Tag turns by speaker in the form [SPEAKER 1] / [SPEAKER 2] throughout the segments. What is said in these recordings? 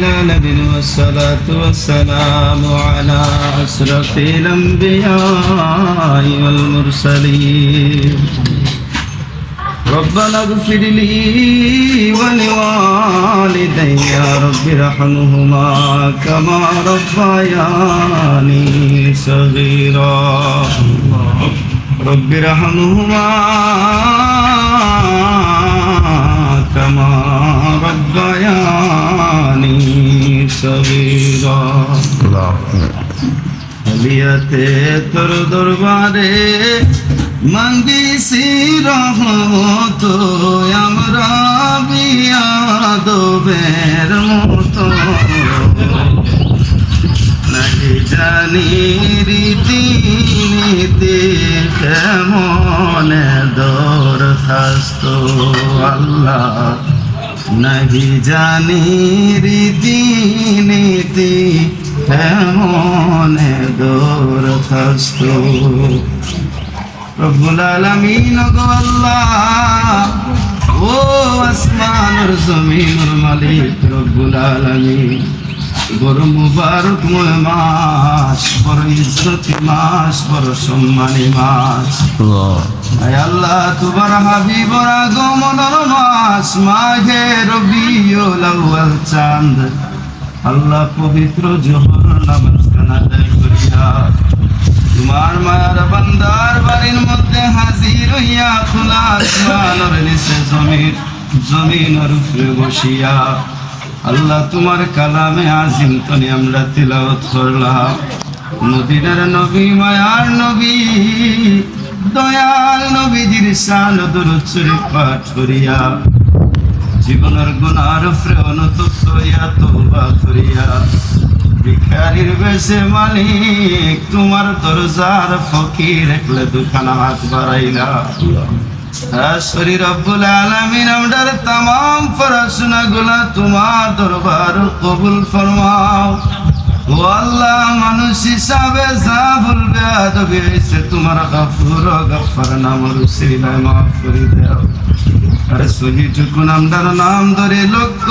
[SPEAKER 1] العالمين والصلاة والسلام على أشرف الأنبياء والمرسلين ربنا اغفر لي ولوالدي رب ارحمهما كما ربياني صغيرا رب ارحمهما كما ربياني صغيرا আলিয়াতে তোর দরবারে মাঙ্গিছি রহমত আমরা বিয়াদবের মতো নাহি জানি রীতিনীতি কেমন দরখাস্ত আল্লাহ নাহি জানি রীতিনীতি কেমন দরখাস্ত রব্বুল আলামিন গো আল্লাহ ও আসমানের জমিনের মালিক রব্বুল আলামিন বড় মুবারকময় মাস বড় ইজ্জতি মাস বড় সম্মানী মাস আয় আল্লাহ তোমার হাবিবর আগমনের মাস মাহে রবিউল আউয়াল চাঁদ আল্লাহ পবিত্র জোহর নামাজ আদায় করিয়া তোমার মায়ার বান্দার বাড়ির মধ্যে হাজির হইয়া খোলা আসমানের নিচে জমিনের উপরে বসিয়া আল্লাহ তোমার কালামে আজিম তনি আমরা তিলাওয়াত করলাম মদিনার নবী মায়ার নবী দয়াল নবীজির শান দরুদ শরীফ পাঠ করিয়া জীবনের গুনার উপরে অনুতপ্ত হইয়া তওবা করিয়া ভিখারির বেশে মালিক তোমার দরজার ফকির একলে দুখানা হাত বাড়াইলা শরীর রব্বুল আলামিন আমরার तमाम পড়াশোনা গুলা তোমার দরবার কবুল ফরমাও ও আল্লাহ মানুষ হিসাবে যা ভুলবে আদবে হইছে তোমার গফুর গফফার নামের উসিলায় মাফ করে দাও আর সহিটুকু আমরার নাম ধরে লক্ষ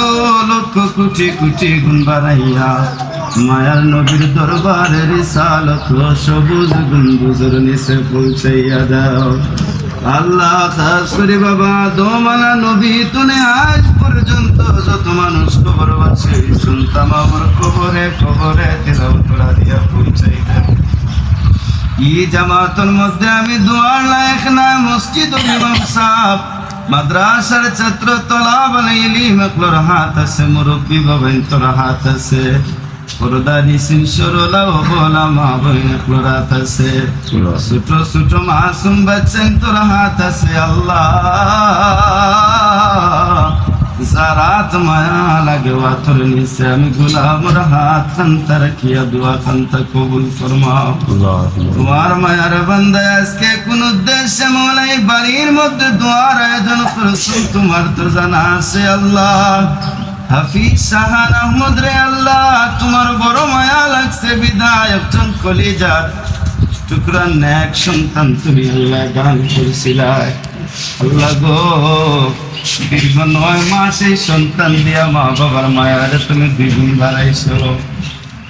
[SPEAKER 1] লক্ষ কোটি কোটি গুণ বাড়াইয়া মায়ার নবীর দরবারে রিসালত ও সবুজ গুঞ্জুর নিচে পৌঁছাইয়া দাও আল্লাহ খাস করে বাবা দোমানা নবী তুনে আজ পর্যন্ত যত মানুষ কবর আছে শুনতাম আমার কবরে কবরে তিলাওয়াত দিয়া পৌঁছাই দাও এই জামাতের মধ্যে আমি দোয়ার লায়ক না মসজিদ ও ইমাম সাহেব মাদ্রাসার ছাত্র তলাবাল ইলম একলোর হাত আছে মুরব্বী বাবাইন্তর হাত আছে পরদানি সিনসরলা ও বলা মা বইন একলোর হাত আছে ছোট ছোট মাসুম বাচ্চা তোর হাত আছে আল্লাহ জারাত মায়া লাগে ওয়াতর নিচে আমি গোলামর হাত খান্তা রাখিয়া দোয়া খান্তা কবুল ফরমাও তোমার মায়ার বান্দা আজকে কোন উদ্দেশ্যে মৌলাই বাড়ির মধ্যে দোয়ার আয়োজন করছো তোমার তো জানা আছে আল্লাহ হাফিজ শাহান আহমদ রে আল্লাহ তোমার বড় মায়া লাগছে বিদায় একজন কলিজার টুকরা নেক সন্তান তুমি আল্লাহ দান করছিলাই আল্লাহ গো দীর্ঘ 9 মাস এই সন্তান দিয়া মা বাবার মায়ারে তুমি দ্বিগুণ বাড়াইছো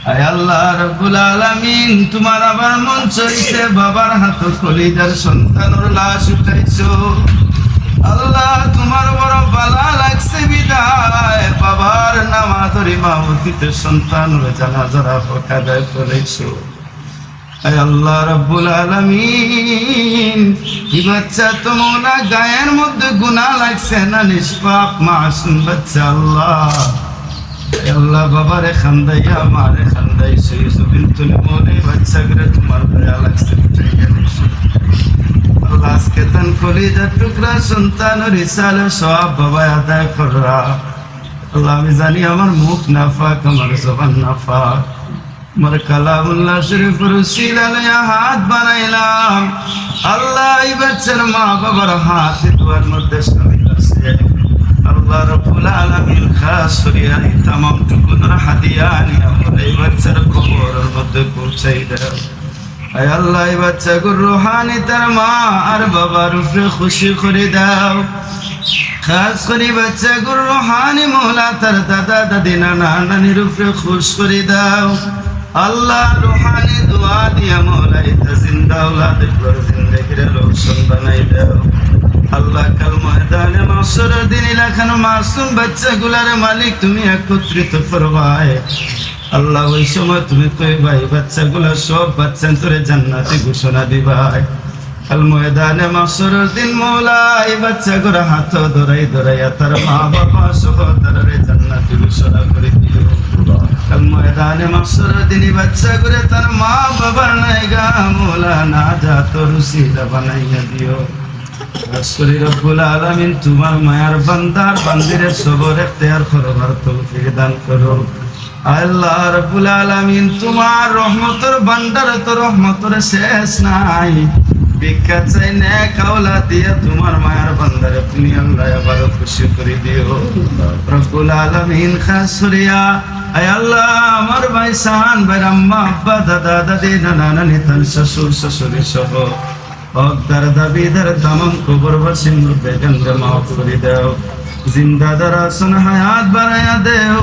[SPEAKER 1] আয় আল্লাহ রব্বুল আলামিন তোমার আবার মন চাইছে বাবার হাত কলিজার সন্তানের লাশ উঠাইছো আল্লাহ তোমার বড় বালা লাগছে বিদায় বাবার নামাজের ইমামতিতে সন্তানের জানাজা পড়ায় করেছো আয় আল্লাহ রব্বুল আলামিন এই বাচ্চা তো মোনা গায়ের মধ্যে গুনাহ লাগছে না নিষ্পাপ মাসুম বাচ্চা আল্লাহ আল্লাহ বাবারে খান্দাইয়া মারে খান্দাইছে সুবিন তুমি মনে বাচ্চা করে তোমার দয়া লাগছে আল্লাহ আজকে তান কলিজার টুকরা সন্তানের রিসালের সওয়াব বাবা আদায় করা আল্লাহ আমি জানি আমার মুখ নাফাক আমার জবান নাফাক আমার কালামুল্লাহ শরীফের উসিলায় হাত বানাইলাম আল্লাহ এই বাচ্চার মা বাবার হাতে দুয়ার মধ্যে শামিল আছে আল্লাহ রব্বুল আলামিন খাস করিয়া এই तमाम টুকুনের হাদিয়া নিয়ে আমার এই বাচ্চার কবরের মধ্যে পৌঁছাই দাও আয় আল্লাহ এই বাচ্চাগুর রুহানি তার মা আর বাবার উপরে খুশি করে দাও খাস করে বাচ্চাগুর রুহানি মৌলা তার দাদা দাদি নানা নানির উপরে খুশ করে দাও আল্লাহ। রুহানি দোয়া দিয়া মৌলা এটা জিন্দা ওলাদের ঘর জিন্দেগির রোশন বানাই দাও আল্লাহ। কাল ময়দানে মাশরের দিন লাখান মাসুম বাচ্চাগুলার মালিক তুমি একত্রিত করবায় আল্লাহ। ওই সময় তুমি কইবা এই বাচ্চাগুলা সব বাচ্চা তোরে জান্নাতে ঘোষণা দিবাই। কাল ময়দানে মাশরের দিন মৌলা এই বাচ্চাগুলা হাত ধরাই ধরাইয়া তার মা বাবা সহ তারে জান্নাতে ঘোষণা করে দিও। কাল ময়দানে মাশরের দিন এই বাচ্চাগুলা তার মা বাবার নাইগা মৌলা না যা তোর উসিলা বানাইয়া দিও। আসলে রব্বুল আলামিন তোমার মায়ার বান্দার বান্দিরে সবর ইখতিয়ার করবার তৌফিক দান করো আল্লাহ। রব্বুল আলামিন তোমার রহমতের ভান্ডার তো রহমতের শেষ নাই। ভিক্ষা চাই নেক আওলাদ দিয়ে তোমার মায়ার বান্দারে তুমি আল্লাহ আবার খুশি করে দিও রব্বুল আলামিন। খাস করিয়া আয় আল্লাহ আমার ভাই সাহান ভাই আম্মা আব্বা দাদা দাদি নানা নানি তার শ্বশুর শাশুড়ি সহ হকদার দাবিদার তামাম কবরবাসী মুর্দেগানকে মাফ করে দাও। জিন্দাদার আসন হায়াত বাড়াইয়া দেও।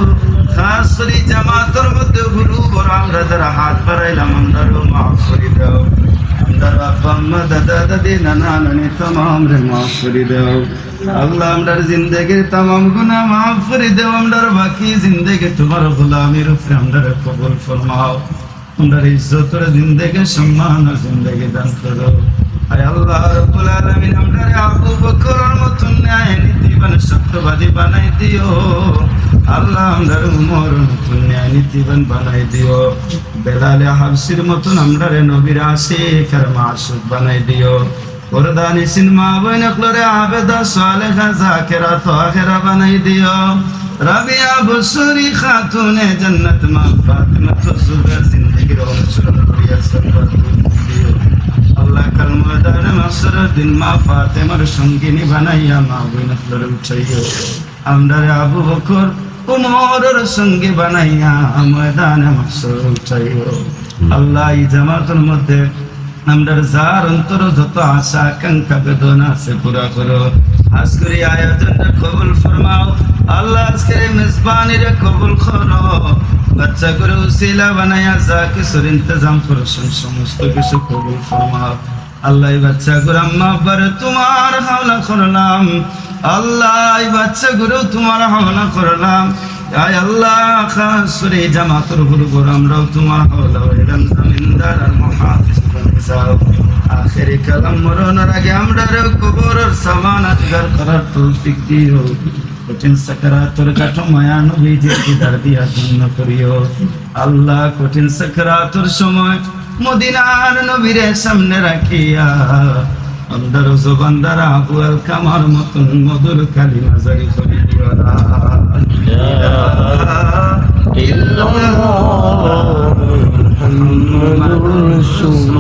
[SPEAKER 1] খাস করে জামাতের মধ্যে গুরু বড় আমরা যারা হাত বাড়াইলাম আমরাও মাফ করে দাও। আমরা বাবা আম্মা দাদা দাদি নানা নানি তামাম রে মাফ করে দাও আল্লাহ। আমরার জিন্দেগির তামাম গুনাহ মাফ করে দাও। আমরার বাকি জিন্দেগি তোমার গোলামির উপরে আমরা কবুল ফরমাও। আমরার ইজ্জতের জিন্দেগি সম্মান জিন্দেগি দান করো আয় আল্লাহ। রব্বুল আলামিন আমরারে আবু বকরের মতন ন্যায় নীতিবান সত্যবাদী বানাই দিও আল্লাহ। আমরারে উমর মতন ন্যায় নীতিবান বানাই দিও। বেলালে হাবসির মতন আমরারে নবীর আশিক আর মাসুক বানাই দিও। পর্দানি সিনেমা বইনকলরে আবেদা সালেহা জাকেরা তাহেরা বানাই দিও। রাবিয়া বসরি খাতুনে জান্নাত মা ফাতিমা জুহরা জিন্দেগির অনুসরণ করিয়া সরবত দিও আল্লাহ। কাল ময়দানে মাশরের দিন মা ফাতেমার সঙ্গিনী বানাইয়া মা বইনকলরে উঠাইও। আমরারে আবু বকর উমরের সঙ্গী বানাইয়া ময়দানে মাশরে উঠাইও আল্লাহ। এই জামাতের মধ্যে আমরার যার অন্তর যত আশা আকাঙ্ক্ষা বেদনা আছে পুরা করো। আজকের আয়োজনটা কবুল ফরমাও আল্লাহ। আজকের মেজবানির কবুল করো। বাচ্চা করে উসিলা বানাইয়া যা কিছুর ইন্তজাম করছেন সমস্ত কিছু কবুল ফরমাও আল্লাহ। এই বাচ্চা করে আম্মা আব্বারে তোমার হাওলা করলাম আল্লাহ। এই বাচ্চা করে তোমার হাওলা করলাম আয় আল্লাহ। খাস করে জামাতের গুরু আমরাও তোমার হাওলা হইলাম জামিনদার আর মুহাফিজ যাও। আখেরি কালাম মরণের আগে আমরা কবরের সামান আজগার করার তৌফিক দিও। কঠিন সাকারাতের কাঠো মায়া নবীজি দিদার দিয়া ধন্য করিও আল্লাহ। কঠিন সাকারাতের সময় মদিনার নবীরে সামনে রাখিয়া আমদার জবান দ্বারা আবু আল কামার মতন মধুর কালিমা জারি করে দিও লা ইলাহা ইল্লাল্লাহ মুহাম্মাদুর রাসূলুল্লাহ।